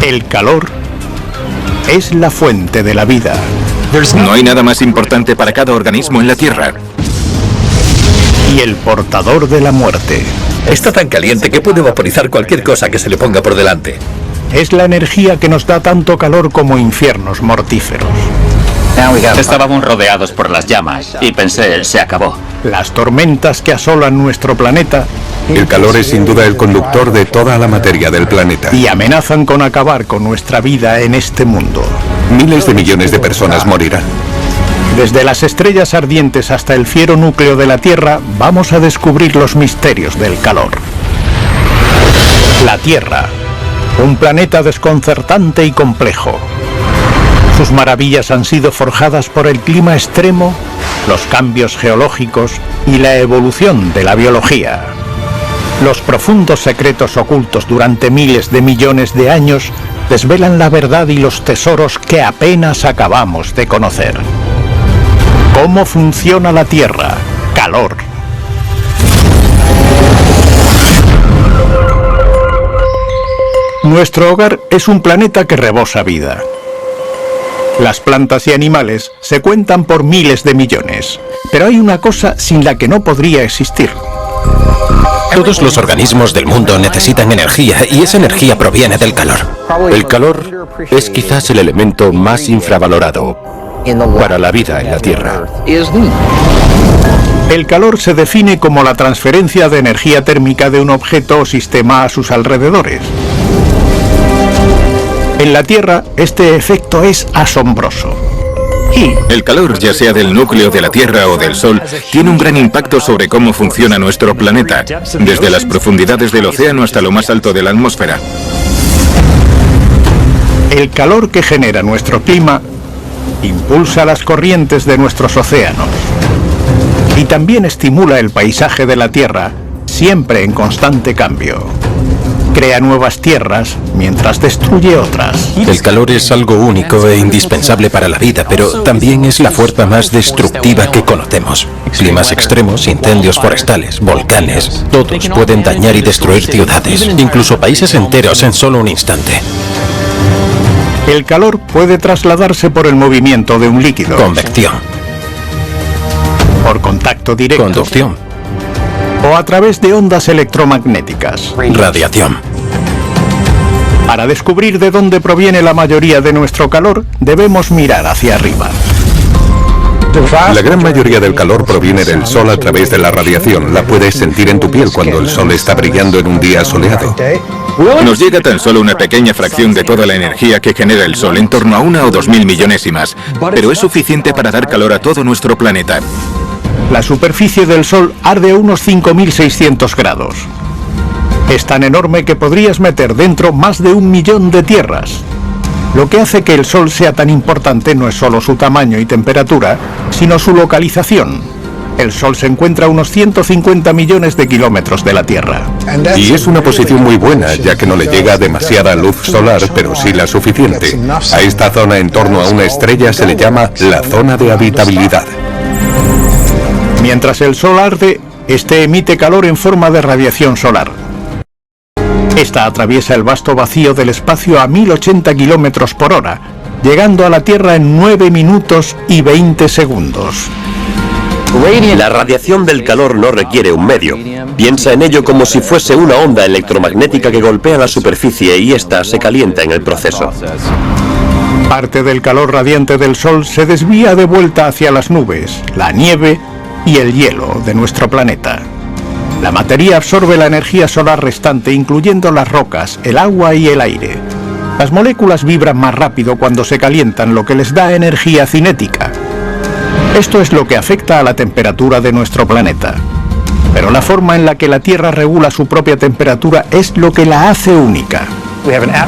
El calor es la fuente de la vida. No hay nada más importante para cada organismo en la Tierra. Y el portador de la muerte. Está tan caliente que puede vaporizar cualquier cosa que se le ponga por delante. Es la energía que nos da tanto calor como infiernos mortíferos. Estábamos rodeados por las llamas y pensé, se acabó. Las tormentas que asolan nuestro planeta. El calor es sin duda el conductor de toda la materia del planeta. Y amenazan con acabar con nuestra vida en este mundo. Miles de millones de personas morirán. Desde las estrellas ardientes hasta el fiero núcleo de la Tierra, vamos a descubrir los misterios del calor. La Tierra, un planeta desconcertante y complejo. Sus maravillas han sido forjadas por el clima extremo, los cambios geológicos y la evolución de la biología. Los profundos secretos ocultos durante miles de millones de años desvelan la verdad y los tesoros que apenas acabamos de conocer. ¿Cómo funciona la Tierra? Calor. Nuestro hogar es un planeta que rebosa vida. Las plantas y animales se cuentan por miles de millones. Pero hay una cosa sin la que no podría existir. Todos los organismos del mundo necesitan energía y esa energía proviene del calor. El calor es quizás el elemento más infravalorado para la vida en la Tierra. El calor se define como la transferencia de energía térmica de un objeto o sistema a sus alrededores. En la Tierra, este efecto es asombroso. El calor, ya sea del núcleo de la Tierra o del Sol, tiene un gran impacto sobre cómo funciona nuestro planeta, desde las profundidades del océano hasta lo más alto de la atmósfera. El calor que genera nuestro clima impulsa las corrientes de nuestros océanos y también estimula el paisaje de la Tierra, siempre en constante cambio. Crea nuevas tierras mientras destruye otras. El calor es algo único e indispensable para la vida, pero también es la fuerza más destructiva que conocemos. Climas extremos, incendios forestales, volcanes, todos pueden dañar y destruir ciudades, incluso países enteros en solo un instante. El calor puede trasladarse por el movimiento de un líquido. Convección. Por contacto directo. Conducción. O a través de ondas electromagnéticas. Radiación. Para descubrir de dónde proviene la mayoría de nuestro calor, debemos mirar hacia arriba. La gran mayoría del calor proviene del Sol a través de la radiación. La puedes sentir en tu piel cuando el Sol está brillando en un día soleado. Nos llega tan solo una pequeña fracción de toda la energía que genera el Sol, en torno a 1 o 2.000 millonésimas, pero es suficiente para dar calor a todo nuestro planeta. La superficie del Sol arde a unos 5.600 grados. Es tan enorme que podrías meter dentro más de 1 millón de tierras. Lo que hace que el Sol sea tan importante no es solo su tamaño y temperatura, sino su localización. El Sol se encuentra a unos 150 millones de kilómetros de la Tierra. Y es una posición muy buena, ya que no le llega demasiada luz solar, pero sí la suficiente. A esta zona en torno a una estrella se le llama la zona de habitabilidad. Mientras el Sol arde, este emite calor en forma de radiación solar. Esta atraviesa el vasto vacío del espacio a 1080 kilómetros por hora, llegando a la Tierra en 9 minutos y 20 segundos. La radiación del calor no requiere un medio. Piensa en ello como si fuese una onda electromagnética que golpea la superficie y ésta se calienta en el proceso. Parte del calor radiante del Sol se desvía de vuelta hacia las nubes, la nieve y el hielo de nuestro planeta. La materia absorbe la energía solar restante, incluyendo las rocas, el agua y el aire. Las moléculas vibran más rápido cuando se calientan, lo que les da energía cinética. Esto es lo que afecta a la temperatura de nuestro planeta. Pero la forma en la que la Tierra regula su propia temperatura es lo que la hace única.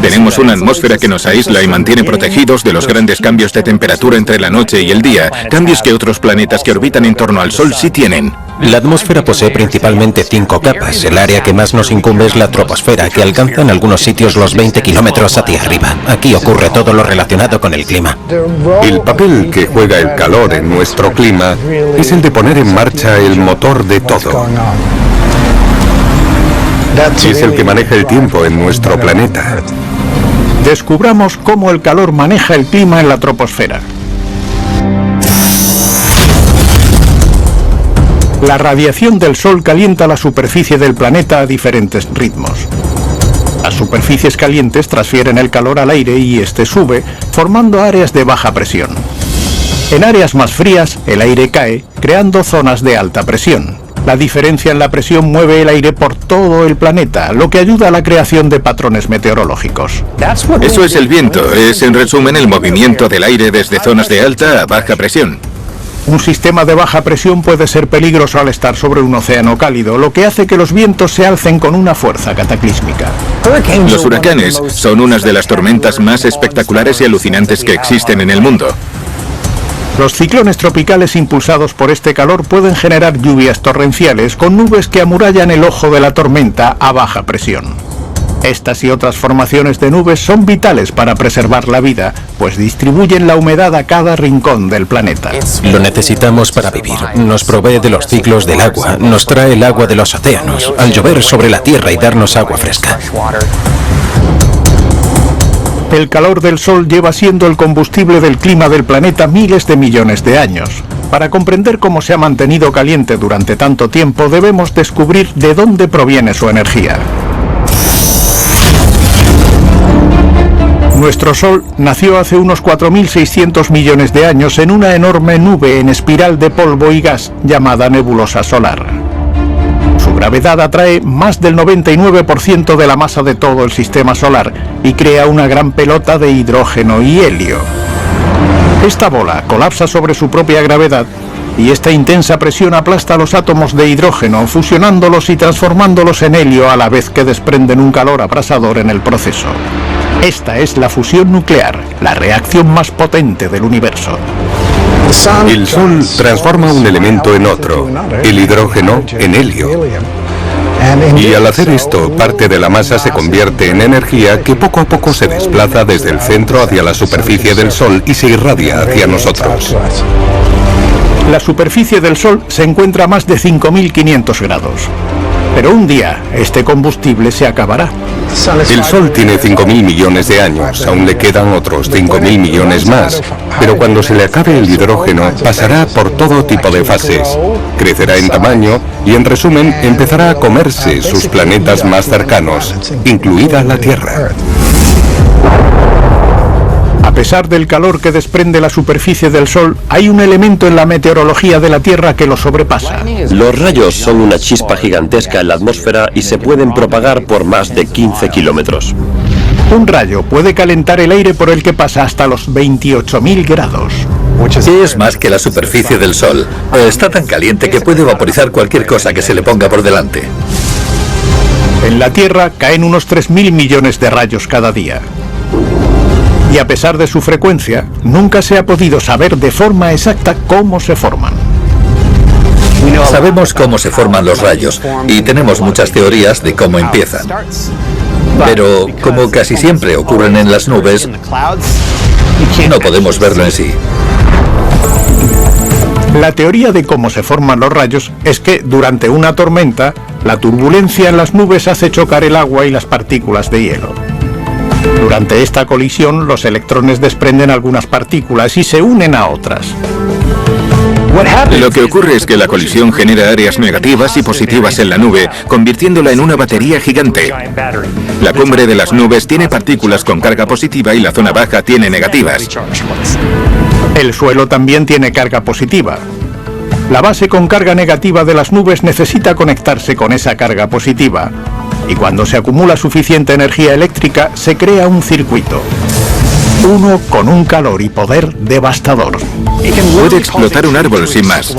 Tenemos una atmósfera que nos aísla y mantiene protegidos de los grandes cambios de temperatura entre la noche y el día, cambios que otros planetas que orbitan en torno al Sol sí tienen. La atmósfera posee principalmente 5 capas. El área que más nos incumbe es la troposfera, que alcanza en algunos sitios los 20 kilómetros hacia arriba. Aquí ocurre todo lo relacionado con el clima. El papel que juega el calor en nuestro clima es el de poner en marcha el motor de todo. Es el que maneja el tiempo en nuestro planeta. Descubramos cómo el calor maneja el clima en la troposfera. La radiación del Sol calienta la superficie del planeta a diferentes ritmos. Las superficies calientes transfieren el calor al aire y este sube, formando áreas de baja presión. En áreas más frías, el aire cae, creando zonas de alta presión. La diferencia en la presión mueve el aire por todo el planeta, lo que ayuda a la creación de patrones meteorológicos. Eso es el viento, es en resumen el movimiento del aire desde zonas de alta a baja presión. Un sistema de baja presión puede ser peligroso al estar sobre un océano cálido, lo que hace que los vientos se alcen con una fuerza cataclísmica. Los huracanes son unas de las tormentas más espectaculares y alucinantes que existen en el mundo. Los ciclones tropicales impulsados por este calor pueden generar lluvias torrenciales con nubes que amurallan el ojo de la tormenta a baja presión. Estas y otras formaciones de nubes son vitales para preservar la vida, pues distribuyen la humedad a cada rincón del planeta. Lo necesitamos para vivir. Nos provee de los ciclos del agua, nos trae el agua de los océanos, al llover sobre la Tierra y darnos agua fresca. El calor del Sol lleva siendo el combustible del clima del planeta miles de millones de años. Para comprender cómo se ha mantenido caliente durante tanto tiempo, debemos descubrir de dónde proviene su energía. Nuestro Sol nació hace unos 4.600 millones de años en una enorme nube en espiral de polvo y gas llamada nebulosa solar. Su gravedad atrae más del 99% de la masa de todo el sistema solar y crea una gran pelota de hidrógeno y helio. Esta bola colapsa sobre su propia gravedad y esta intensa presión aplasta los átomos de hidrógeno, fusionándolos y transformándolos en helio a la vez que desprenden un calor abrasador en el proceso. Esta es la fusión nuclear, la reacción más potente del universo. El Sol transforma un elemento en otro, el hidrógeno en helio. Y al hacer esto, parte de la masa se convierte en energía que poco a poco se desplaza desde el centro hacia la superficie del Sol y se irradia hacia nosotros. La superficie del Sol se encuentra a más de 5.500 grados. Pero un día, este combustible se acabará. El Sol tiene 5.000 millones de años, aún le quedan otros 5.000 millones más. Pero cuando se le acabe el hidrógeno, pasará por todo tipo de fases. Crecerá en tamaño y, en resumen, empezará a comerse sus planetas más cercanos, incluida la Tierra. A pesar del calor que desprende la superficie del Sol, hay un elemento en la meteorología de la Tierra que lo sobrepasa. Los rayos son una chispa gigantesca en la atmósfera y se pueden propagar por más de 15 kilómetros. Un rayo puede calentar el aire por el que pasa hasta los 28.000 grados. Es más que la superficie del Sol. Está tan caliente que puede vaporizar cualquier cosa que se le ponga por delante. En la Tierra caen unos 3.000 millones de rayos cada día. Y a pesar de su frecuencia, nunca se ha podido saber de forma exacta cómo se forman. Sabemos cómo se forman los rayos y tenemos muchas teorías de cómo empiezan. Pero como casi siempre ocurren en las nubes, no podemos verlo en sí. La teoría de cómo se forman los rayos es que durante una tormenta, la turbulencia en las nubes hace chocar el agua y las partículas de hielo. Durante esta colisión, los electrones desprenden algunas partículas y se unen a otras. Lo que ocurre es que la colisión genera áreas negativas y positivas en la nube, convirtiéndola en una batería gigante. La cumbre de las nubes tiene partículas con carga positiva y la zona baja tiene negativas. El suelo también tiene carga positiva. La base con carga negativa de las nubes necesita conectarse con esa carga positiva. Y cuando se acumula suficiente energía eléctrica, se crea un circuito. Uno con un calor y poder devastador. Puede explotar un árbol sin más.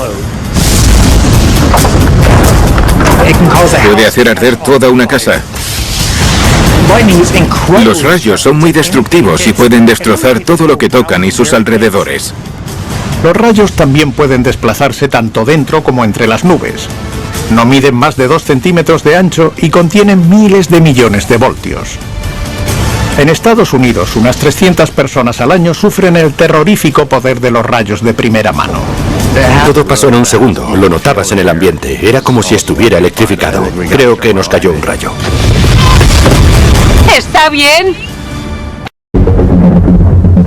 Puede hacer arder toda una casa. Los rayos son muy destructivos y pueden destrozar todo lo que tocan y sus alrededores. Los rayos también pueden desplazarse tanto dentro como entre las nubes. No miden más de 2 centímetros de ancho y contienen miles de millones de voltios. En Estados Unidos, unas 300 personas al año sufren el terrorífico poder de los rayos de primera mano. Todo pasó en un segundo, lo notabas en el ambiente, era como si estuviera electrificado. Creo que nos cayó un rayo. ¿Está bien?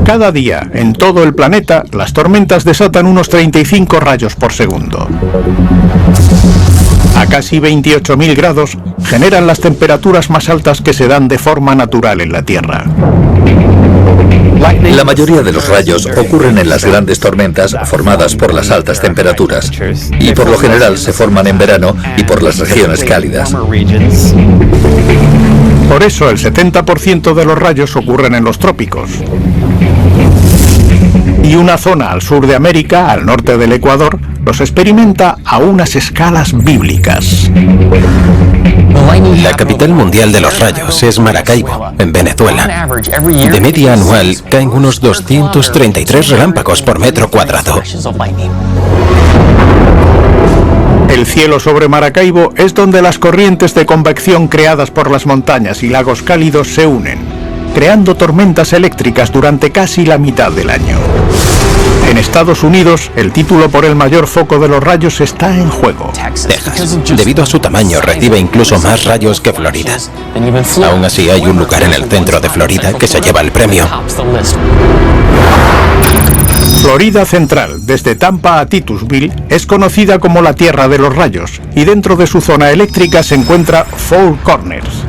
Cada día, en todo el planeta, las tormentas desatan unos 35 rayos por segundo. A casi 28.000 grados, generan las temperaturas más altas que se dan de forma natural en la Tierra. La mayoría de los rayos ocurren en las grandes tormentas formadas por las altas temperaturas y por lo general se forman en verano y por las regiones cálidas. Por eso el 70% de los rayos ocurren en los trópicos. Y una zona al sur de América, al norte del Ecuador, los experimenta a unas escalas bíblicas. La capital mundial de los rayos es Maracaibo, en Venezuela. De media anual caen unos 233 relámpagos por metro cuadrado. El cielo sobre Maracaibo es donde las corrientes de convección creadas por las montañas y lagos cálidos se unen, creando tormentas eléctricas durante casi la mitad del año. En Estados Unidos, el título por el mayor foco de los rayos está en juego. Texas, debido a su tamaño, recibe incluso más rayos que Florida. Aún así, hay un lugar en el centro de Florida que se lleva el premio. Florida Central, desde Tampa a Titusville, es conocida como la Tierra de los Rayos, y dentro de su zona eléctrica se encuentra Four Corners.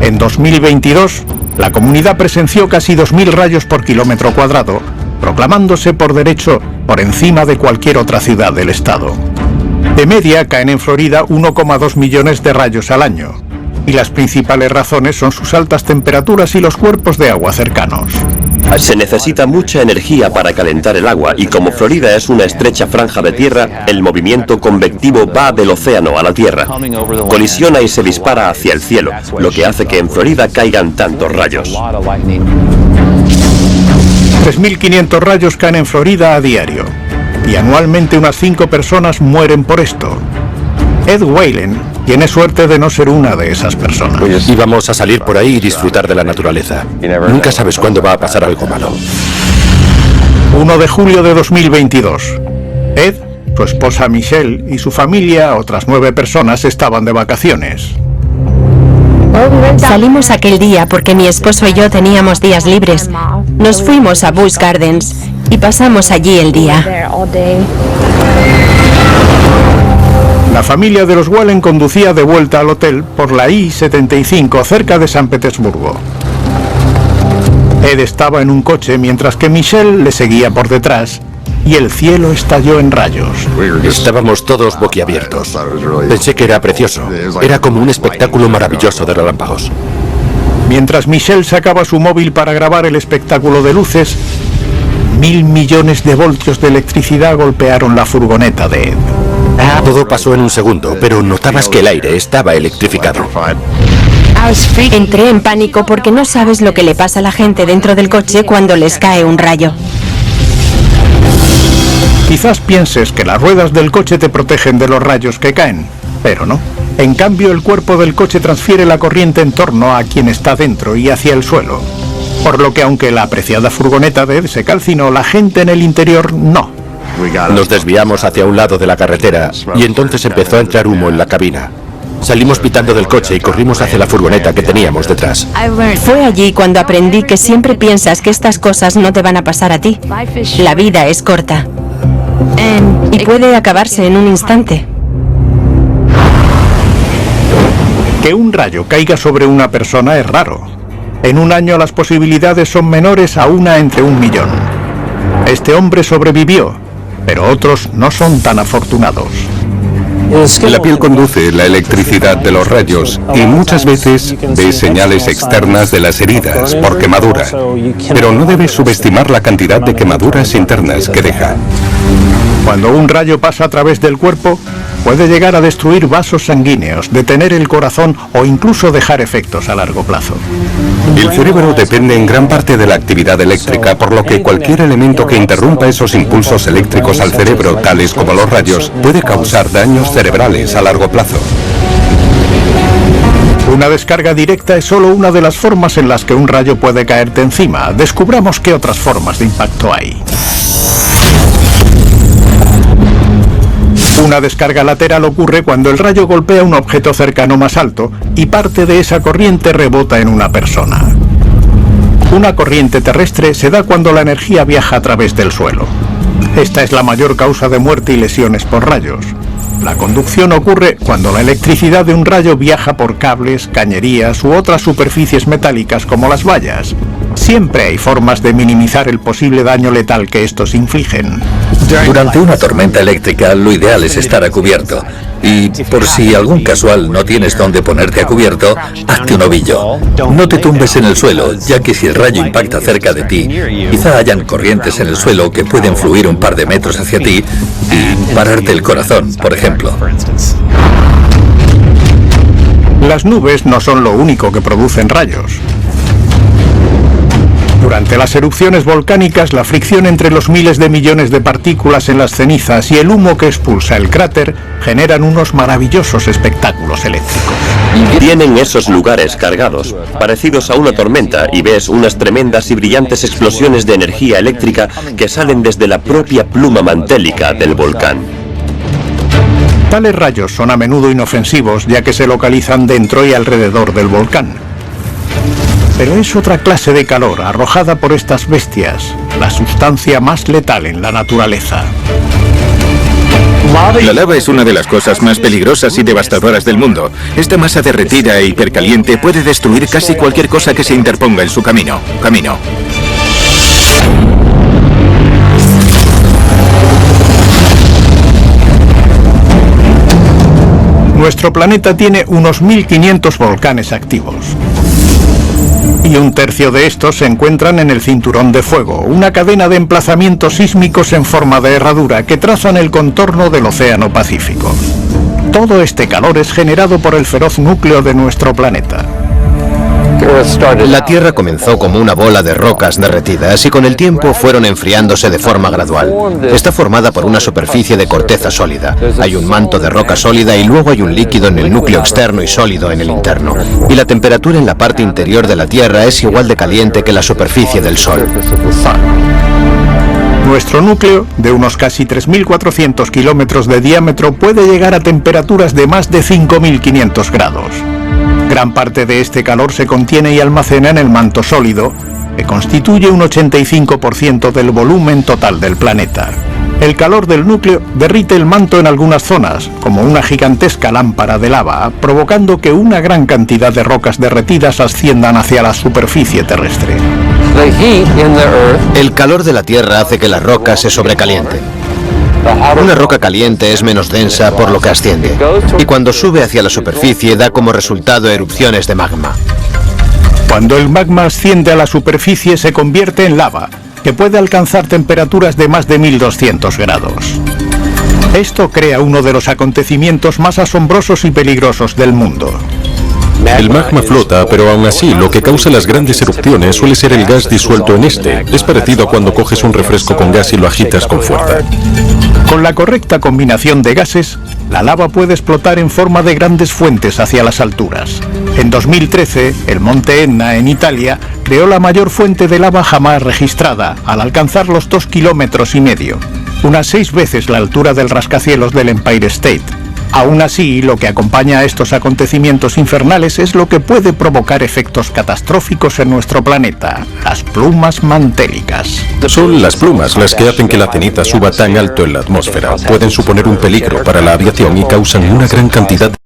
En 2022, la comunidad presenció casi 2.000 rayos por kilómetro cuadrado, proclamándose por derecho por encima de cualquier otra ciudad del estado. De media caen en Florida 1,2 millones de rayos al año, y las principales razones son sus altas temperaturas y los cuerpos de agua cercanos. Se necesita mucha energía para calentar el agua y como Florida es una estrecha franja de tierra, el movimiento convectivo va del océano a la tierra. Colisiona y se dispara hacia el cielo, lo que hace que en Florida caigan tantos rayos. 3.500 rayos caen en Florida a diario, y anualmente unas 5 personas mueren por esto. Ed Whalen tiene suerte de no ser una de esas personas. Íbamos a salir por ahí y disfrutar de la naturaleza. Nunca sabes cuándo va a pasar algo malo. 1 de julio de 2022. Ed, su esposa Michelle y su familia, otras 9 personas, estaban de vacaciones. Salimos aquel día porque mi esposo y yo teníamos días libres. Nos fuimos a Busch Gardens y pasamos allí el día. La familia de los Whalen conducía de vuelta al hotel por la I-75 cerca de San Petersburgo. Ed estaba en un coche mientras que Michelle le seguía por detrás y el cielo estalló en rayos. Estábamos todos boquiabiertos. Pensé que era precioso. Era como un espectáculo maravilloso de relámpagos. Mientras Michelle sacaba su móvil para grabar el espectáculo de luces, 1.000 millones de voltios de electricidad golpearon la furgoneta de Ed. Todo pasó en un segundo, pero notabas que el aire estaba electrificado. Entré en pánico porque no sabes lo que le pasa a la gente dentro del coche cuando les cae un rayo. Quizás pienses que las ruedas del coche te protegen de los rayos que caen, pero no. En cambio, el cuerpo del coche transfiere la corriente en torno a quien está dentro y hacia el suelo. Por lo que aunque la apreciada furgoneta de Ed se calcinó, la gente en el interior no. Nos desviamos hacia un lado de la carretera y entonces empezó a entrar humo en la cabina. Salimos pitando del coche y corrimos hacia la furgoneta que teníamos detrás. Fue allí cuando aprendí que siempre piensas que estas cosas no te van a pasar a ti. La vida es corta y puede acabarse en un instante. Que un rayo caiga sobre una persona es raro. En un año las posibilidades son menores a 1 entre 1 millón. Este hombre sobrevivió, pero otros no son tan afortunados. La piel conduce la electricidad de los rayos y muchas veces ves señales externas de las heridas por quemadura, pero no debes subestimar la cantidad de quemaduras internas que deja. Cuando un rayo pasa a través del cuerpo, puede llegar a destruir vasos sanguíneos, detener el corazón o incluso dejar efectos a largo plazo. El cerebro depende en gran parte de la actividad eléctrica, por lo que cualquier elemento que interrumpa esos impulsos eléctricos al cerebro, tales como los rayos, puede causar daños cerebrales a largo plazo. Una descarga directa es solo una de las formas en las que un rayo puede caerte encima. Descubramos qué otras formas de impacto hay. Una descarga lateral ocurre cuando el rayo golpea un objeto cercano más alto y parte de esa corriente rebota en una persona. Una corriente terrestre se da cuando la energía viaja a través del suelo. Esta es la mayor causa de muerte y lesiones por rayos. La conducción ocurre cuando la electricidad de un rayo viaja por cables, cañerías u otras superficies metálicas como las vallas. Siempre hay formas de minimizar el posible daño letal que estos infligen. Durante una tormenta eléctrica, lo ideal es estar a cubierto. Y por si algún casual no tienes dónde ponerte a cubierto, hazte un ovillo. No te tumbes en el suelo, ya que si el rayo impacta cerca de ti, quizá hayan corrientes en el suelo que pueden fluir un par de metros hacia ti y pararte el corazón, por ejemplo. Las nubes no son lo único que producen rayos. Durante las erupciones volcánicas, la fricción entre los miles de millones de partículas en las cenizas y el humo que expulsa el cráter generan unos maravillosos espectáculos eléctricos. Tienen esos lugares cargados, parecidos a una tormenta, y ves unas tremendas y brillantes explosiones de energía eléctrica que salen desde la propia pluma mantélica del volcán. Tales rayos son a menudo inofensivos, ya que se localizan dentro y alrededor del volcán. Pero es otra clase de calor arrojada por estas bestias, la sustancia más letal en la naturaleza. La lava es una de las cosas más peligrosas y devastadoras del mundo. Esta masa derretida e hipercaliente puede destruir casi cualquier cosa que se interponga en su camino. Nuestro planeta tiene unos 1500 volcanes activos. Y un tercio de estos se encuentran en el Cinturón de Fuego, una cadena de emplazamientos sísmicos en forma de herradura que trazan el contorno del Océano Pacífico. Todo este calor es generado por el feroz núcleo de nuestro planeta. La Tierra comenzó como una bola de rocas derretidas y con el tiempo fueron enfriándose de forma gradual. Está formada por una superficie de corteza sólida. Hay un manto de roca sólida y luego hay un líquido en el núcleo externo y sólido en el interno. Y la temperatura en la parte interior de la Tierra es igual de caliente que la superficie del Sol. Nuestro núcleo, de unos casi 3.400 kilómetros de diámetro, puede llegar a temperaturas de más de 5.500 grados. Gran parte de este calor se contiene y almacena en el manto sólido, que constituye un 85% del volumen total del planeta. El calor del núcleo derrite el manto en algunas zonas, como una gigantesca lámpara de lava, provocando que una gran cantidad de rocas derretidas asciendan hacia la superficie terrestre. El calor de la Tierra hace que la roca se sobrecaliente. Una roca caliente es menos densa por lo que asciende, y cuando sube hacia la superficie da como resultado erupciones de magma. Cuando el magma asciende a la superficie se convierte en lava, que puede alcanzar temperaturas de más de 1200 grados. Esto crea uno de los acontecimientos más asombrosos y peligrosos del mundo. El magma flota, pero aún así lo que causa las grandes erupciones suele ser el gas disuelto en este. Es parecido a cuando coges un refresco con gas y lo agitas con fuerza. Con la correcta combinación de gases, la lava puede explotar en forma de grandes fuentes hacia las alturas. En 2013, el monte Etna, en Italia, creó la mayor fuente de lava jamás registrada, al alcanzar los 2,5 kilómetros, unas 6 veces la altura del rascacielos del Empire State. Aún así, lo que acompaña a estos acontecimientos infernales es lo que puede provocar efectos catastróficos en nuestro planeta, las plumas mantélicas. Son las plumas las que hacen que la ceniza suba tan alto en la atmósfera. Pueden suponer un peligro para la aviación y causan una gran cantidad de...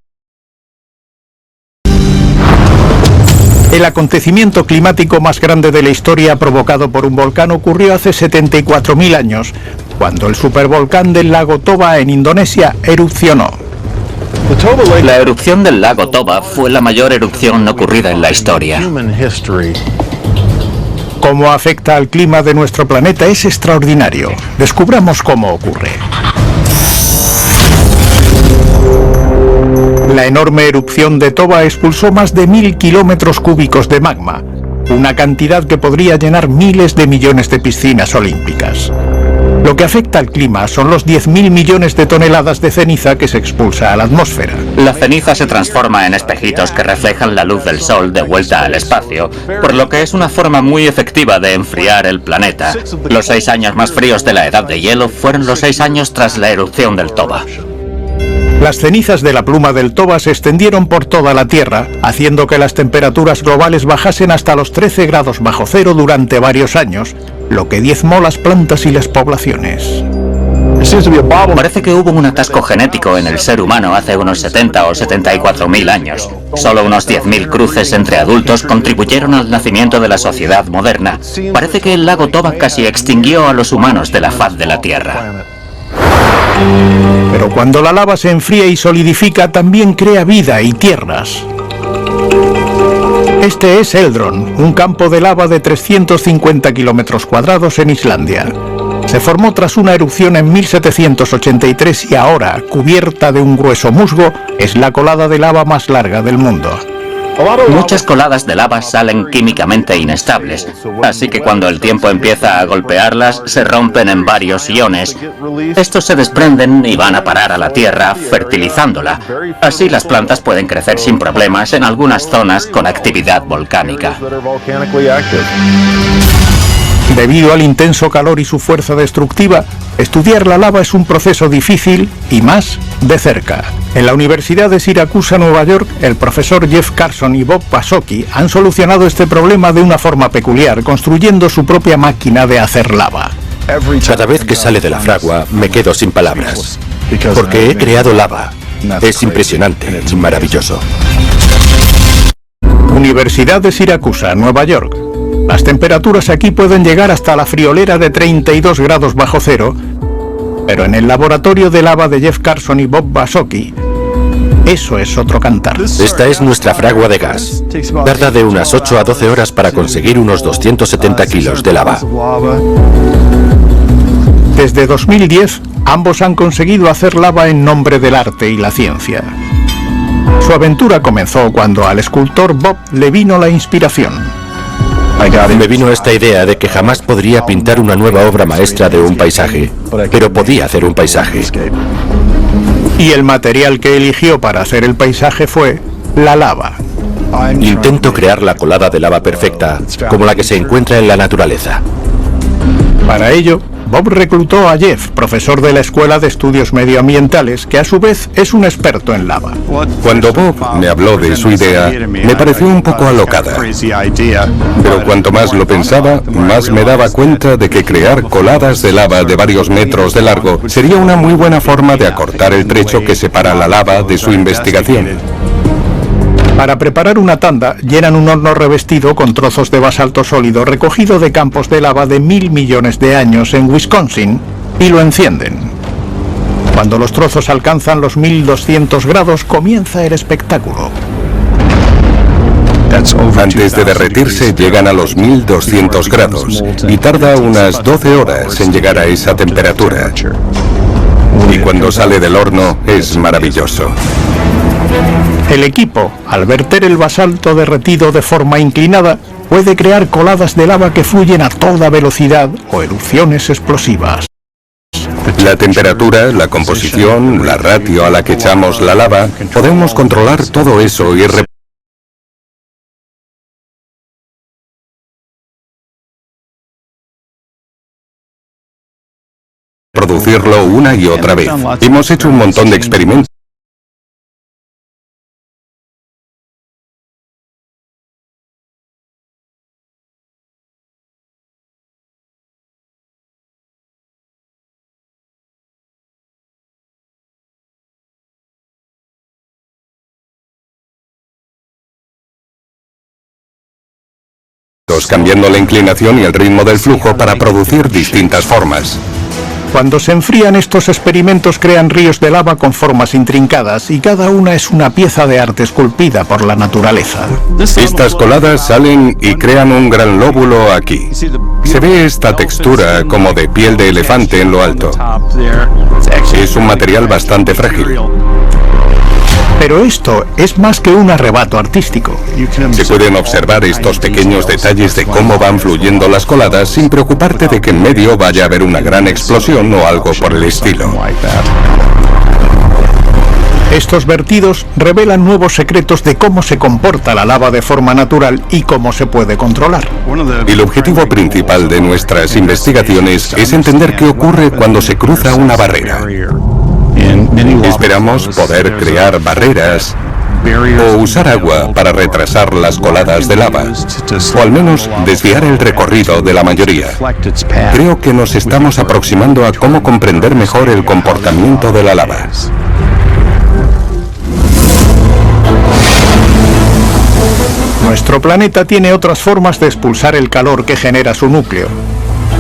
El acontecimiento climático más grande de la historia provocado por un volcán ocurrió hace 74.000 años, cuando el supervolcán del lago Toba en Indonesia erupcionó. La erupción del lago Toba fue la mayor erupción ocurrida en la historia. Cómo afecta al clima de nuestro planeta es extraordinario. Descubramos cómo ocurre. La enorme erupción de Toba expulsó más de 1000 kilómetros cúbicos de magma, una cantidad que podría llenar miles de millones de piscinas olímpicas. Lo que afecta al clima son los 10.000 millones de toneladas de ceniza que se expulsa a la atmósfera. La ceniza se transforma en espejitos que reflejan la luz del sol de vuelta al espacio, por lo que es una forma muy efectiva de enfriar el planeta. Los 6 años más fríos de la edad de hielo fueron los 6 años tras la erupción del Toba. Las cenizas de la pluma del toba se extendieron por toda la Tierra, haciendo que las temperaturas globales bajasen hasta los 13 grados bajo cero durante varios años, lo que diezmó las plantas y las poblaciones. Parece que hubo un atasco genético en el ser humano hace unos 70 o 74.000 años. Solo unos 10.000 cruces entre adultos contribuyeron al nacimiento de la sociedad moderna. Parece que el lago Toba casi extinguió a los humanos de la faz de la Tierra. Pero cuando la lava se enfría y solidifica, también crea vida y tierras. Este es Eldron, un campo de lava de 350 kilómetros cuadrados en Islandia. Se formó tras una erupción en 1783 y ahora, cubierta de un grueso musgo, es la colada de lava más larga del mundo. Muchas coladas de lava salen químicamente inestables, así que cuando el tiempo empieza a golpearlas, se rompen en varios iones. Estos se desprenden y van a parar a la tierra, fertilizándola. Así las plantas pueden crecer sin problemas en algunas zonas con actividad volcánica. Debido al intenso calor y su fuerza destructiva, estudiar la lava es un proceso difícil y más de cerca. En la Universidad de Siracusa, Nueva York, el profesor Jeff Carson y Bob Basocki han solucionado este problema de una forma peculiar, construyendo su propia máquina de hacer lava. Cada vez que sale de la fragua me quedo sin palabras, porque he creado lava. Es impresionante, maravilloso. Universidad de Siracusa, Nueva York. Las temperaturas aquí pueden llegar hasta la friolera de 32 grados bajo cero, pero en el laboratorio de lava de Jeff Carson y Bob Basocki, eso es otro cantar. Esta es nuestra fragua de gas. Tarda de unas 8 a 12 horas para conseguir unos 270 kilos de lava. Desde 2010, ambos han conseguido hacer lava en nombre del arte y la ciencia. Su aventura comenzó cuando al escultor Bob le vino la inspiración. Me vino esta idea de que jamás podría pintar una nueva obra maestra de un paisaje, pero podía hacer un paisaje. Y el material que eligió para hacer el paisaje fue la lava. Intento crear la colada de lava perfecta, como la que se encuentra en la naturaleza. Para ello, Bob reclutó a Jeff, profesor de la Escuela de Estudios Medioambientales, que a su vez es un experto en lava. Cuando Bob me habló de su idea, me pareció un poco alocada. Pero cuanto más lo pensaba, más me daba cuenta de que crear coladas de lava de varios metros de largo sería una muy buena forma de acortar el trecho que separa la lava de su investigación. Para preparar una tanda, llenan un horno revestido con trozos de basalto sólido recogido de campos de lava de 1.000 millones de años en Wisconsin y lo encienden. Cuando los trozos alcanzan los 1200 grados, comienza el espectáculo. Antes de derretirse, llegan a los 1200 grados y tarda unas 12 horas en llegar a esa temperatura. Y cuando sale del horno, es maravilloso. El equipo, al verter el basalto derretido de forma inclinada, puede crear coladas de lava que fluyen a toda velocidad o erupciones explosivas. La temperatura, la composición, la ratio a la que echamos la lava, podemos controlar todo eso y reproducirlo una y otra vez. Hemos hecho un montón de experimentos. Cambiando la inclinación y el ritmo del flujo para producir distintas formas. Cuando se enfrían, estos experimentos crean ríos de lava con formas intrincadas y cada una es una pieza de arte esculpida por la naturaleza. Estas coladas salen y crean un gran lóbulo aquí. Se ve esta textura como de piel de elefante en lo alto. Es un material bastante frágil. Pero esto es más que un arrebato artístico. Se pueden observar estos pequeños detalles de cómo van fluyendo las coladas sin preocuparte de que en medio vaya a haber una gran explosión o algo por el estilo. Estos vertidos revelan nuevos secretos de cómo se comporta la lava de forma natural y cómo se puede controlar. El objetivo principal de nuestras investigaciones es entender qué ocurre cuando se cruza una barrera. Esperamos poder crear barreras o usar agua para retrasar las coladas de lava, o al menos desviar el recorrido de la mayoría. Creo que nos estamos aproximando a cómo comprender mejor el comportamiento de la lava. Nuestro planeta tiene otras formas de expulsar el calor que genera su núcleo.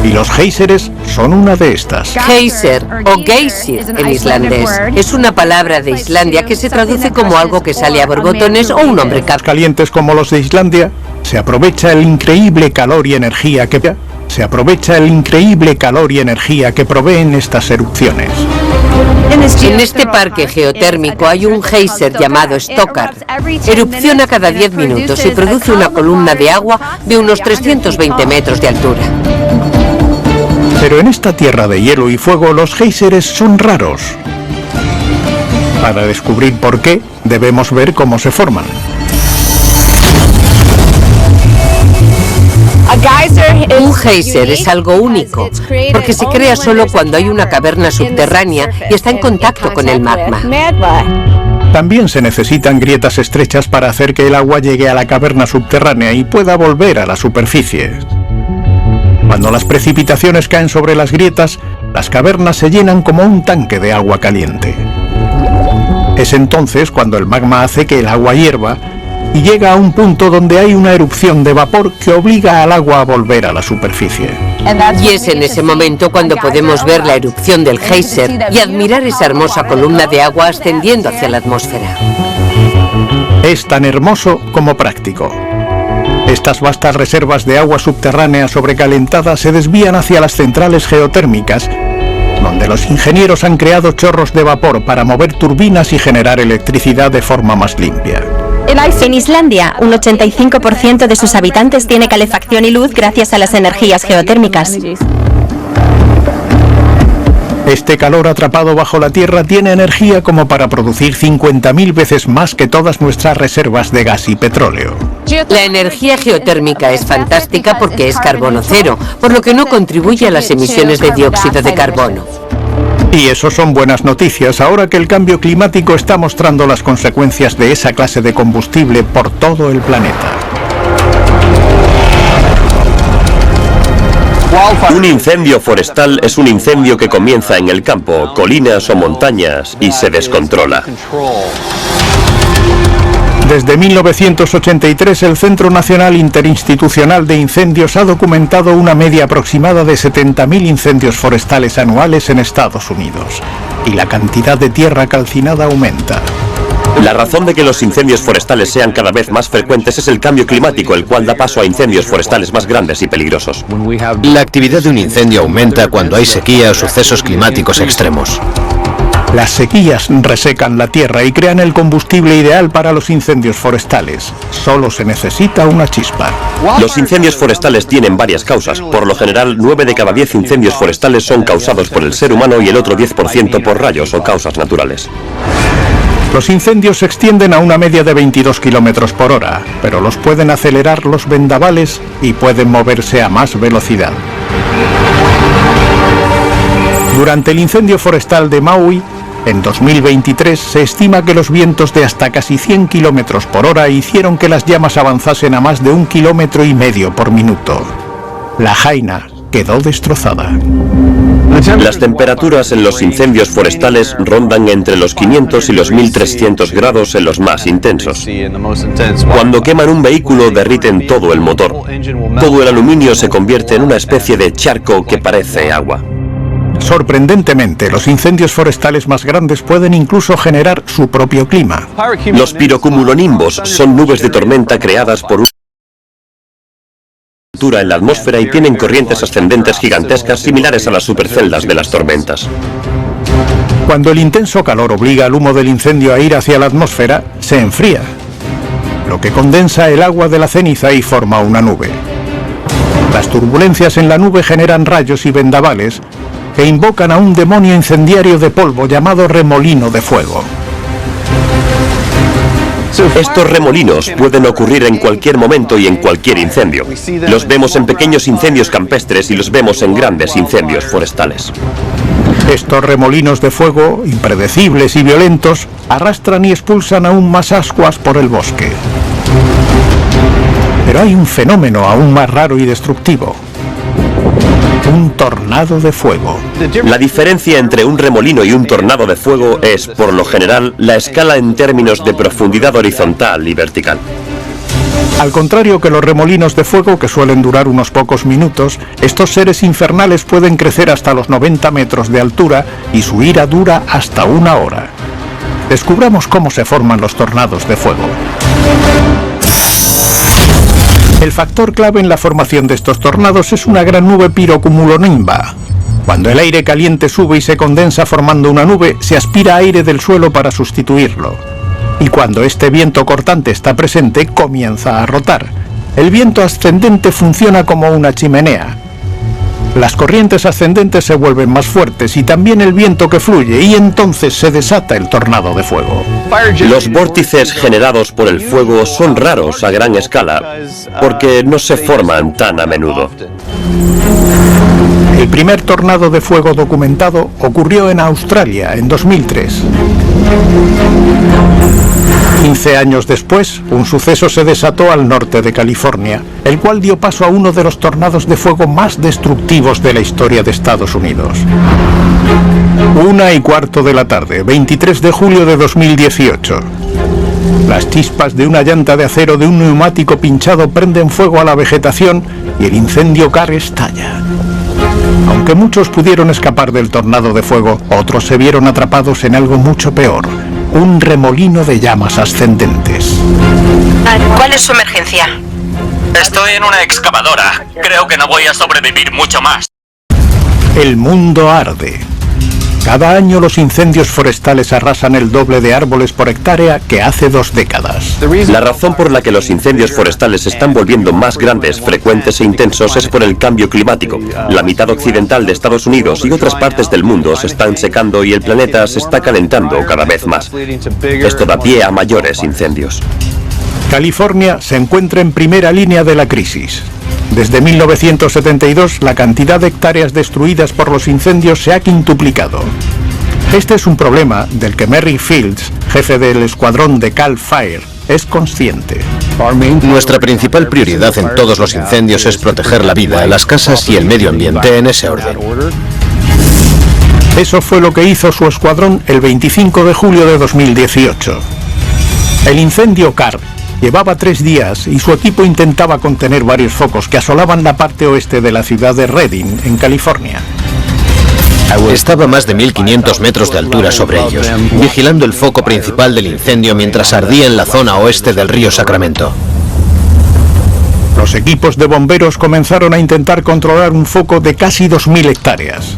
Y los géiseres son una de estas. Geyser o geysir en islandés es una palabra de Islandia que se traduce como algo que sale a borbotones o un hombre calientes como los de Islandia, se aprovecha el increíble calor y energía que proveen estas erupciones. En este parque geotérmico hay un geyser llamado Stokkar. Erupciona cada 10 minutos y produce una columna de agua de unos 320 metros de altura. Pero en esta tierra de hielo y fuego los géiseres son raros. Para descubrir por qué, debemos ver cómo se forman. Un geyser es algo único, porque se crea solo cuando hay una caverna subterránea y está en contacto con el magma. También se necesitan grietas estrechas para hacer que el agua llegue a la caverna subterránea y pueda volver a la superficie. Cuando las precipitaciones caen sobre las grietas, las cavernas se llenan como un tanque de agua caliente. Es entonces cuando el magma hace que el agua hierva y llega a un punto donde hay una erupción de vapor que obliga al agua a volver a la superficie. Y es en ese momento cuando podemos ver la erupción del geyser y admirar esa hermosa columna de agua ascendiendo hacia la atmósfera. Es tan hermoso como práctico. Estas vastas reservas de agua subterránea sobrecalentada se desvían hacia las centrales geotérmicas, donde los ingenieros han creado chorros de vapor para mover turbinas y generar electricidad de forma más limpia. En Islandia, un 85% de sus habitantes tiene calefacción y luz gracias a las energías geotérmicas. Este calor atrapado bajo la tierra tiene energía como para producir 50.000 veces más que todas nuestras reservas de gas y petróleo. La energía geotérmica es fantástica porque es carbono cero, por lo que no contribuye a las emisiones de dióxido de carbono. Y eso son buenas noticias ahora que el cambio climático está mostrando las consecuencias de esa clase de combustible por todo el planeta. Un incendio forestal es un incendio que comienza en el campo, colinas o montañas y se descontrola. Desde 1983 el Centro Nacional Interinstitucional de Incendios ha documentado una media aproximada de 70.000 incendios forestales anuales en Estados Unidos. Y la cantidad de tierra calcinada aumenta. La razón de que los incendios forestales sean cada vez más frecuentes es el cambio climático, el cual da paso a incendios forestales más grandes y peligrosos. La actividad de un incendio aumenta cuando hay sequía o sucesos climáticos extremos. Las sequías resecan la tierra y crean el combustible ideal para los incendios forestales. Solo se necesita una chispa. Los incendios forestales tienen varias causas. Por lo general, 9 de cada 10 incendios forestales son causados por el ser humano y el otro 10% por rayos o causas naturales. Los incendios se extienden a una media de 22 km por hora, pero los pueden acelerar los vendavales y pueden moverse a más velocidad. Durante el incendio forestal de Maui, en 2023 se estima que los vientos de hasta casi 100 km por hora hicieron que las llamas avanzasen a más de 1,5 km por minuto. La Jaina quedó destrozada. Las temperaturas en los incendios forestales rondan entre los 500 y los 1300 grados en los más intensos. Cuando queman un vehículo derriten todo el motor. Todo el aluminio se convierte en una especie de charco que parece agua. Sorprendentemente, los incendios forestales más grandes pueden incluso generar su propio clima. Los pirocumulonimbos son nubes de tormenta creadas por una altura en la atmósfera y tienen corrientes ascendentes gigantescas similares a las superceldas de las tormentas. Cuando el intenso calor obliga al humo del incendio a ir hacia la atmósfera, se enfría, lo que condensa el agua de la ceniza y forma una nube. Las turbulencias en la nube generan rayos y vendavales que invocan a un demonio incendiario de polvo llamado remolino de fuego. Estos remolinos pueden ocurrir en cualquier momento y en cualquier incendio. Los vemos en pequeños incendios campestres y los vemos en grandes incendios forestales. Estos remolinos de fuego, impredecibles y violentos, arrastran y expulsan aún más ascuas por el bosque. Pero hay un fenómeno aún más raro y destructivo. Un tornado de fuego. La diferencia entre un remolino y un tornado de fuego es, por lo general, la escala en términos de profundidad horizontal y vertical. Al contrario que los remolinos de fuego, que suelen durar unos pocos minutos, estos seres infernales pueden crecer hasta los 90 metros de altura y su ira dura hasta 1 hora. Descubramos cómo se forman los tornados de fuego. El factor clave en la formación de estos tornados es una gran nube pirocumulonimba. Cuando el aire caliente sube y se condensa formando una nube, se aspira aire del suelo para sustituirlo. Y cuando este viento cortante está presente, comienza a rotar. El viento ascendente funciona como una chimenea. Las corrientes ascendentes se vuelven más fuertes y también el viento que fluye, y entonces se desata el tornado de fuego. Los vórtices generados por el fuego son raros a gran escala, porque no se forman tan a menudo. El primer tornado de fuego documentado ocurrió en Australia en 2003. 15 años después, un suceso se desató al norte de California, el cual dio paso a uno de los tornados de fuego más destructivos de la historia de Estados Unidos. 1:15 de la tarde, 23 de julio de 2018. Las chispas de una llanta de acero de un neumático pinchado prenden fuego a la vegetación y el incendio Carr estalla. Aunque muchos pudieron escapar del tornado de fuego, otros se vieron atrapados en algo mucho peor. Un remolino de llamas ascendentes. ¿Cuál es su emergencia? Estoy en una excavadora. Creo que no voy a sobrevivir mucho más. El mundo arde. Cada año los incendios forestales arrasan el doble de árboles por hectárea que hace 2 décadas. La razón por la que los incendios forestales se están volviendo más grandes, frecuentes e intensos es por el cambio climático. La mitad occidental de Estados Unidos y otras partes del mundo se están secando y el planeta se está calentando cada vez más. Esto da pie a mayores incendios. California se encuentra en primera línea de la crisis. Desde 1972, la cantidad de hectáreas destruidas por los incendios se ha quintuplicado. Este es un problema del que Merrick Fields, jefe del escuadrón de Cal Fire, es consciente. Nuestra principal prioridad en todos los incendios es proteger la vida, las casas y el medio ambiente en ese orden. Eso fue lo que hizo su escuadrón el 25 de julio de 2018. El incendio Carr llevaba 3 días y su equipo intentaba contener varios focos que asolaban la parte oeste de la ciudad de Redding, en California. Estaba a más de 1500 metros de altura sobre ellos, vigilando el foco principal del incendio mientras ardía en la zona oeste del río Sacramento. Los equipos de bomberos comenzaron a intentar controlar un foco de casi 2000 hectáreas.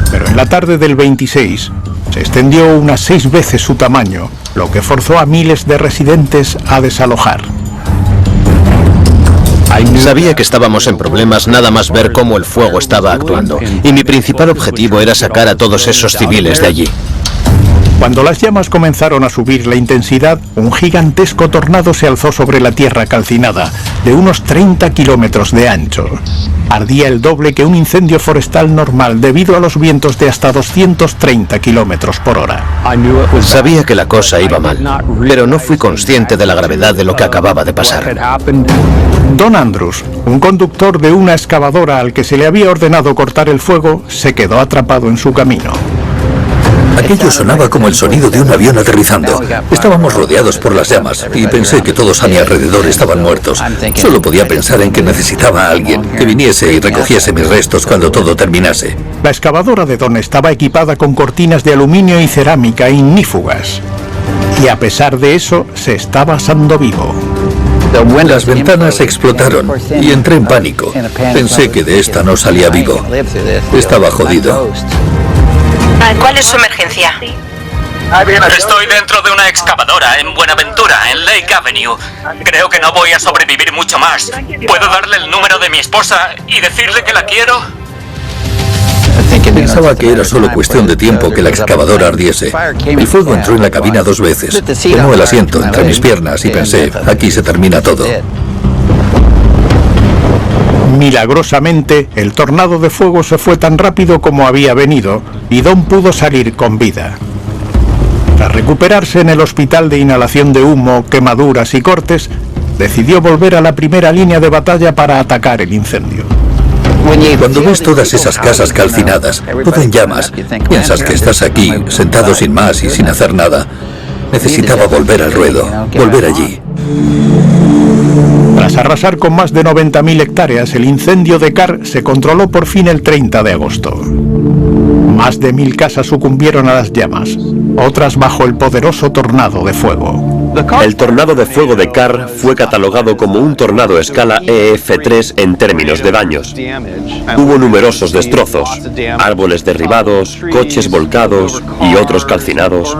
Pero en la tarde del 26 se extendió unas 6 veces su tamaño, lo que forzó a miles de residentes a desalojar. Sabía que estábamos en problemas nada más ver cómo el fuego estaba actuando, y mi principal objetivo era sacar a todos esos civiles de allí. Cuando las llamas comenzaron a subir la intensidad, un gigantesco tornado se alzó sobre la tierra calcinada, de unos 30 kilómetros de ancho. Ardía el doble que un incendio forestal normal debido a los vientos de hasta 230 kilómetros por hora. Sabía que la cosa iba mal, pero no fui consciente de la gravedad de lo que acababa de pasar. Don Andrews, un conductor de una excavadora al que se le había ordenado cortar el fuego, se quedó atrapado en su camino. Aquello sonaba como el sonido de un avión aterrizando. Estábamos rodeados por las llamas y pensé que todos a mi alrededor estaban muertos. Solo podía pensar en que necesitaba a alguien que viniese y recogiese mis restos cuando todo terminase. La excavadora de Don estaba equipada con cortinas de aluminio y cerámica ignífugas. Y a pesar de eso, se estaba asando vivo. Las ventanas explotaron y entré en pánico. Pensé que de esta no salía vivo. Estaba jodido. ¿Cuál es su emergencia? Estoy dentro de una excavadora en Buenaventura, en Lake Avenue. Creo que no voy a sobrevivir mucho más. ¿Puedo darle el número de mi esposa y decirle que la quiero? Pensaba que era solo cuestión de tiempo que la excavadora ardiese. El fuego entró en la cabina 2 veces. Tomó el asiento entre mis piernas y pensé, aquí se termina todo. Milagrosamente, el tornado de fuego se fue tan rápido como había venido y Don pudo salir con vida. Tras recuperarse en el hospital de inhalación de humo, quemaduras y cortes, decidió volver a la primera línea de batalla para atacar el incendio. Cuando ves todas esas casas calcinadas, todo en llamas, piensas que estás aquí, sentado sin más y sin hacer nada. Necesitaba volver al ruedo, volver allí. Tras arrasar con más de 90.000 hectáreas, el incendio de Car se controló por fin el 30 de agosto. Más de 1000 casas sucumbieron a las llamas, otras bajo el poderoso tornado de fuego. El tornado de fuego de Car fue catalogado como un tornado escala EF3 en términos de daños. Hubo numerosos destrozos, árboles derribados, coches volcados y otros calcinados.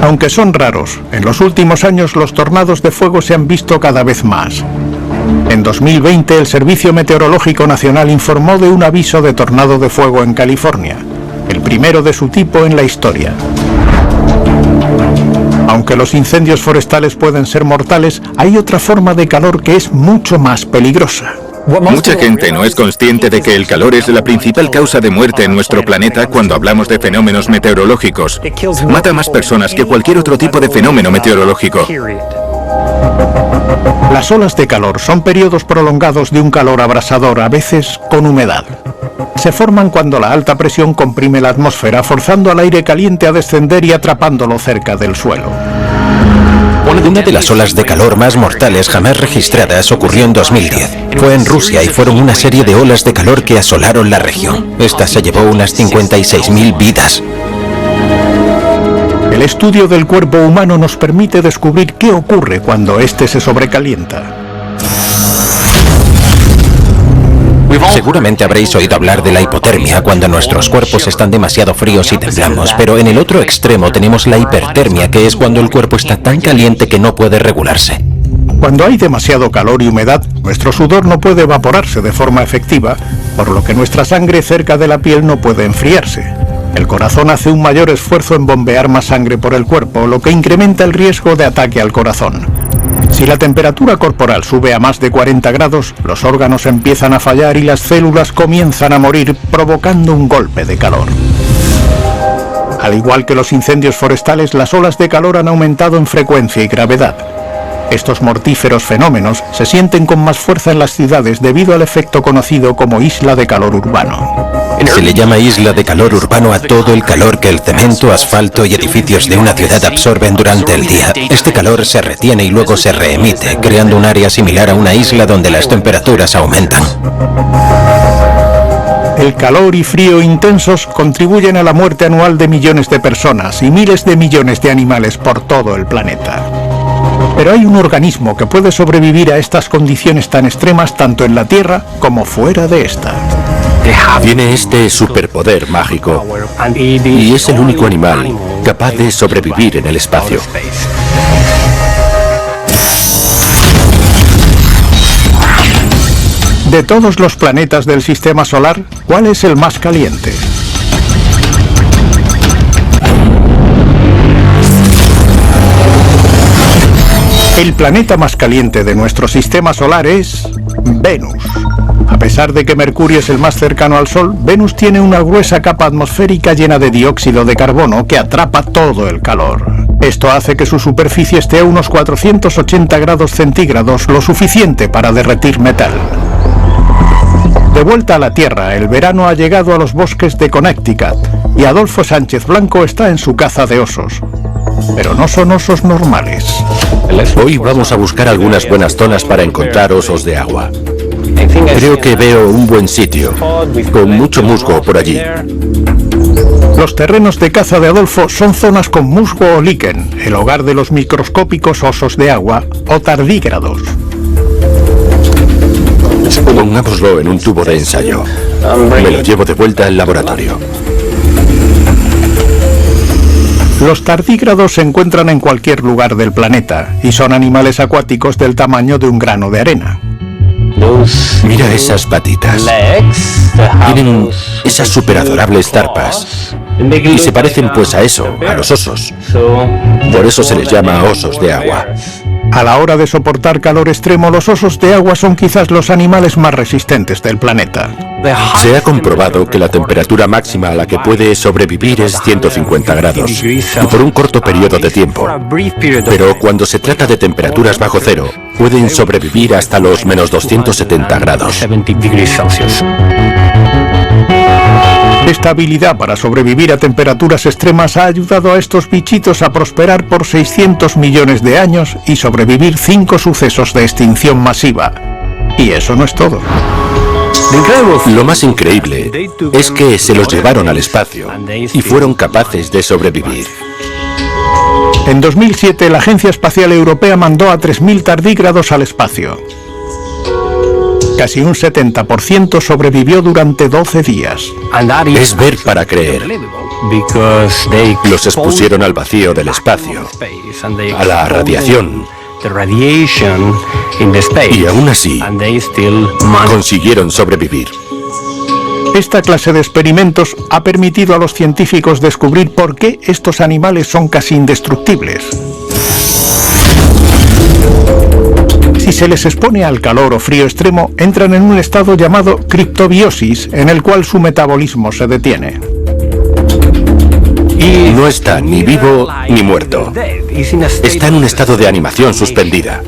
Aunque son raros, en los últimos años los tornados de fuego se han visto cada vez más. En 2020 el Servicio Meteorológico Nacional informó de un aviso de tornado de fuego en California, el primero de su tipo en la historia. Aunque los incendios forestales pueden ser mortales, hay otra forma de calor que es mucho más peligrosa. Mucha gente no es consciente de que el calor es la principal causa de muerte en nuestro planeta cuando hablamos de fenómenos meteorológicos. Mata a más personas que cualquier otro tipo de fenómeno meteorológico. Las olas de calor son periodos prolongados de un calor abrasador, a veces con humedad. Se forman cuando la alta presión comprime la atmósfera, forzando al aire caliente a descender y atrapándolo cerca del suelo. Una de las olas de calor más mortales jamás registradas ocurrió en 2010. Fue en Rusia y fueron una serie de olas de calor que asolaron la región. Esta se llevó unas 56.000 vidas. El estudio del cuerpo humano nos permite descubrir qué ocurre cuando éste se sobrecalienta. Seguramente habréis oído hablar de la hipotermia cuando nuestros cuerpos están demasiado fríos y temblamos, pero en el otro extremo tenemos la hipertermia, que es cuando el cuerpo está tan caliente que no puede regularse. Cuando hay demasiado calor y humedad, nuestro sudor no puede evaporarse de forma efectiva, por lo que nuestra sangre cerca de la piel no puede enfriarse. El corazón hace un mayor esfuerzo en bombear más sangre por el cuerpo, lo que incrementa el riesgo de ataque al corazón. Si la temperatura corporal sube a más de 40 grados, los órganos empiezan a fallar y las células comienzan a morir, provocando un golpe de calor. Al igual que los incendios forestales, las olas de calor han aumentado en frecuencia y gravedad. Estos mortíferos fenómenos se sienten con más fuerza en las ciudades debido al efecto conocido como isla de calor urbano. Se le llama isla de calor urbano a todo el calor que el cemento, asfalto y edificios de una ciudad absorben durante el día. Este calor se retiene y luego se reemite, creando un área similar a una isla donde las temperaturas aumentan. El calor y frío intensos contribuyen a la muerte anual de millones de personas y miles de millones de animales por todo el planeta. Pero hay un organismo que puede sobrevivir a estas condiciones tan extremas tanto en la Tierra como fuera de esta. Tiene este superpoder mágico y es el único animal capaz de sobrevivir en el espacio. De todos los planetas del sistema solar, ¿cuál es el más caliente? El planeta más caliente de nuestro sistema solar es Venus. A pesar de que Mercurio es el más cercano al Sol, Venus tiene una gruesa capa atmosférica llena de dióxido de carbono que atrapa todo el calor. Esto hace que su superficie esté a unos 480 grados centígrados, lo suficiente para derretir metal. De vuelta a la Tierra, el verano ha llegado a los bosques de Connecticut y Adolfo Sánchez Blanco está en su caza de osos. Pero no son osos normales. Hoy vamos a buscar algunas buenas zonas para encontrar osos de agua. Creo que veo un buen sitio, con mucho musgo por allí. Los terrenos de caza de Adolfo son zonas con musgo o líquen, el hogar de los microscópicos osos de agua o tardígrados. Pongámoslo en un tubo de ensayo. Me lo llevo de vuelta al laboratorio. Los tardígrados se encuentran en cualquier lugar del planeta y son animales acuáticos del tamaño de un grano de arena. Mira esas patitas. Tienen esas superadorables zarpas. Y se parecen pues a eso, a los osos. Por eso se les llama osos de agua. A la hora de soportar calor extremo, los osos de agua son quizás los animales más resistentes del planeta. Se ha comprobado que la temperatura máxima a la que puede sobrevivir es 150 grados, y por un corto periodo de tiempo. Pero cuando se trata de temperaturas bajo cero, pueden sobrevivir hasta los menos 270 grados. Esta habilidad para sobrevivir a temperaturas extremas ha ayudado a estos bichitos a prosperar por 600 millones de años y sobrevivir 5 sucesos de extinción masiva. Y eso no es todo. Lo más increíble es que se los llevaron al espacio y fueron capaces de sobrevivir. En 2007, la Agencia Espacial Europea mandó a 3.000 tardígrados al espacio. Casi un 70% sobrevivió durante 12 días. Es ver para creer. Los expusieron al vacío del espacio, a la radiación, y aún así consiguieron sobrevivir. Esta clase de experimentos ha permitido a los científicos descubrir por qué estos animales son casi indestructibles. Si se les expone al calor o frío extremo, entran en un estado llamado criptobiosis, en el cual su metabolismo se detiene. Y no está ni vivo ni muerto. Está en un estado de animación suspendida.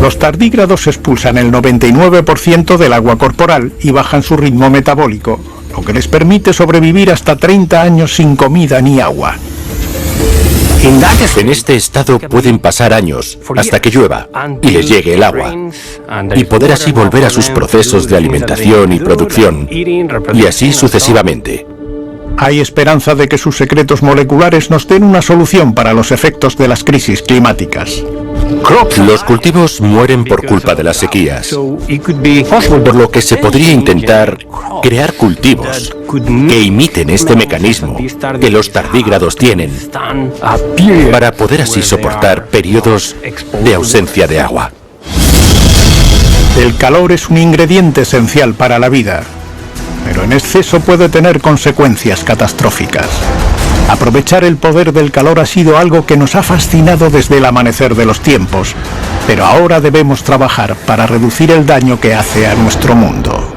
Los tardígrados expulsan el 99% del agua corporal y bajan su ritmo metabólico, lo que les permite sobrevivir hasta 30 años sin comida ni agua. En este estado pueden pasar años hasta que llueva y les llegue el agua, y poder así volver a sus procesos de alimentación y producción, y así sucesivamente. Hay esperanza de que sus secretos moleculares nos den una solución para los efectos de las crisis climáticas. Los cultivos mueren por culpa de las sequías, por lo que se podría intentar crear cultivos que imiten este mecanismo que los tardígrados tienen, para poder así soportar periodos de ausencia de agua. El calor es un ingrediente esencial para la vida, pero en exceso puede tener consecuencias catastróficas. Aprovechar el poder del calor ha sido algo que nos ha fascinado desde el amanecer de los tiempos, pero ahora debemos trabajar para reducir el daño que hace a nuestro mundo.